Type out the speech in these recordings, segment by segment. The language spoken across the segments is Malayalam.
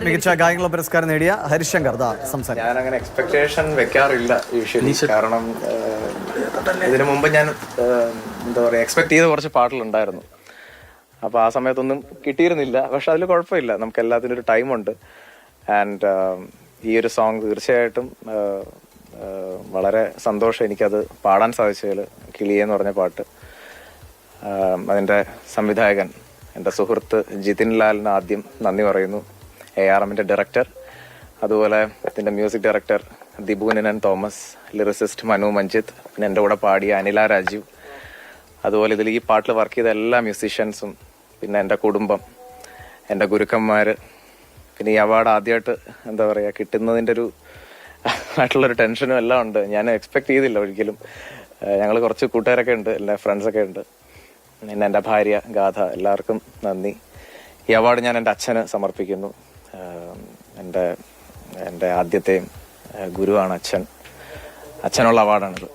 മികച്ച ഗായകനുള്ള പുരസ്കാരം നേടിയ ഹരിശങ്കർ സംസാരിക്കും. ഞാൻ അങ്ങനെ എക്സ്പെക്ടേഷൻ വെക്കാറില്ല യൂഷ്വലി. കാരണം ഇതിനു മുമ്പ് ഞാൻ എന്താ പറയുക എക്സ്പെക്ട് ചെയ്ത കുറച്ച് പാട്ടുകളുണ്ടായിരുന്നു. അപ്പോൾ ആ സമയത്തൊന്നും കിട്ടിയിരുന്നില്ല. പക്ഷെ അതിൽ കുഴപ്പമില്ല, നമുക്ക് എല്ലാത്തിനും ഒരു ടൈമുണ്ട്. ആൻഡ് ഈ ഒരു സോങ് തീർച്ചയായിട്ടും വളരെ സന്തോഷം എനിക്കത് പാടാൻ സാധിച്ചതിൽ. കിളിയെ എന്ന് പറഞ്ഞ പാട്ട്, അതിൻ്റെ സംവിധായകൻ എൻ്റെ സുഹൃത്ത് ജിതിൻ ലാലിന് ആദ്യം നന്ദി പറയുന്നു. ARMന്റെ ഡയറക്ടർ, അതുപോലെ ഇതിൻ്റെ music director Dibunan Thomas, lyricist Manu Manjith, പിന്നെ എൻ്റെ കൂടെ പാടിയ അനില രാജീവ്, അതുപോലെ ഇതിൽ ഈ പാട്ടിൽ വർക്ക് ചെയ്ത എല്ലാ മ്യൂസീഷ്യൻസും, പിന്നെ എൻ്റെ കുടുംബം, എൻ്റെ ഗുരുക്കന്മാർ. പിന്നെ ഈ അവാർഡ് ആദ്യമായിട്ട് എന്താ പറയുക കിട്ടുന്നതിൻ്റെ ഒരു ആയിട്ടുള്ളൊരു ടെൻഷനും എല്ലാം ഉണ്ട്. ഞാൻ എക്സ്പെക്ട് ചെയ്തില്ല ഒരിക്കലും. ഞങ്ങൾ കുറച്ച് കൂട്ടുകാരൊക്കെ ഉണ്ട്, എല്ലാ ഫ്രണ്ട്സൊക്കെ ഉണ്ട്, പിന്നെ എൻ്റെ ഭാര്യ ഗാഥ, എല്ലാവർക്കും നന്ദി. ഈ അവാർഡ് ഞാൻ എൻ്റെ അച്ഛന് സമർപ്പിക്കുന്നു. എൻ്റെ ആദ്യത്തെയും ഗുരുവാണ് അച്ഛൻ. അച്ഛനുള്ള അവാർഡാണിത്.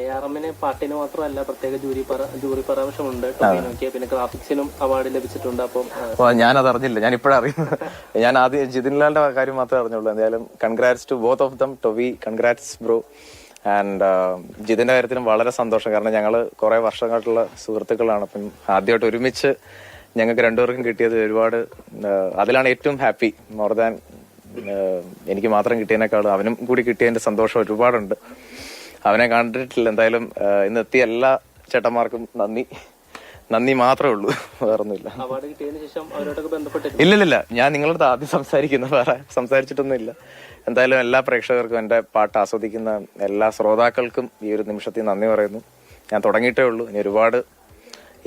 ARMന് പാട്ടിന് മാത്രമല്ല, പ്രത്യേക ജൂറി പരാമർശമുണ്ട്. ടൊവിനോയ്ക്ക് പിന്നെ ഗ്രാഫിക്സിനും അവാർഡ് ലഭിച്ചിട്ടുണ്ട്. അപ്പം ഞാനത് അറിഞ്ഞില്ല, ഞാൻ ഇപ്പോഴും അറിയുന്നത്. ഞാൻ ആദ്യം ജിതിൻലാലിന്റെ കാര്യം മാത്രമേ അറിഞ്ഞുള്ളൂ. എന്തായാലും congrats to both of them. Tovi, congrats bro. And ജിതിന്റെ കാര്യത്തിലും വളരെ സന്തോഷം. കാരണം ഞങ്ങൾ കുറെ വർഷങ്ങളായിട്ടുള്ള സുഹൃത്തുക്കളാണ്. അപ്പം ആദ്യമായിട്ട് ഒരുമിച്ച് ഞങ്ങൾക്ക് രണ്ടുപേർക്കും കിട്ടിയത് ഒരുപാട്, അതിലാണ് ഏറ്റവും ഹാപ്പി. മോർ ദാൻ എനിക്ക് മാത്രം കിട്ടിയതിനേക്കാളും അവനും കൂടി കിട്ടിയതിന്റെ സന്തോഷം ഒരുപാടുണ്ട്. അവനെ കണ്ടിട്ടില്ല. എന്തായാലും ഇന്ന് എത്തിയ എല്ലാ ചേട്ടന്മാർക്കും നന്ദി മാത്രമേ ഉള്ളൂ, വേറൊന്നുമില്ല. ഇല്ലില്ല, ഞാൻ നിങ്ങളുടെ ആദ്യം സംസാരിക്കുന്നു, വേറെ സംസാരിച്ചിട്ടൊന്നുമില്ല. എന്തായാലും എല്ലാ പ്രേക്ഷകർക്കും, എൻ്റെ പാട്ട് ആസ്വദിക്കുന്ന എല്ലാ ശ്രോതാക്കൾക്കും ഈ ഒരു നിമിഷത്തിൽ നന്ദി പറയുന്നു. ഞാൻ തുടങ്ങിയിട്ടേ ഉള്ളൂ, ഇനി ഒരുപാട്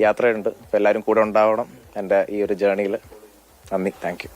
യാത്രയുണ്ട്. അപ്പോൾ എല്ലാവരും കൂടെ ഉണ്ടാവണം എൻ്റെ ഈ ഒരു ജേർണിയിൽ. നന്ദി, താങ്ക് യു.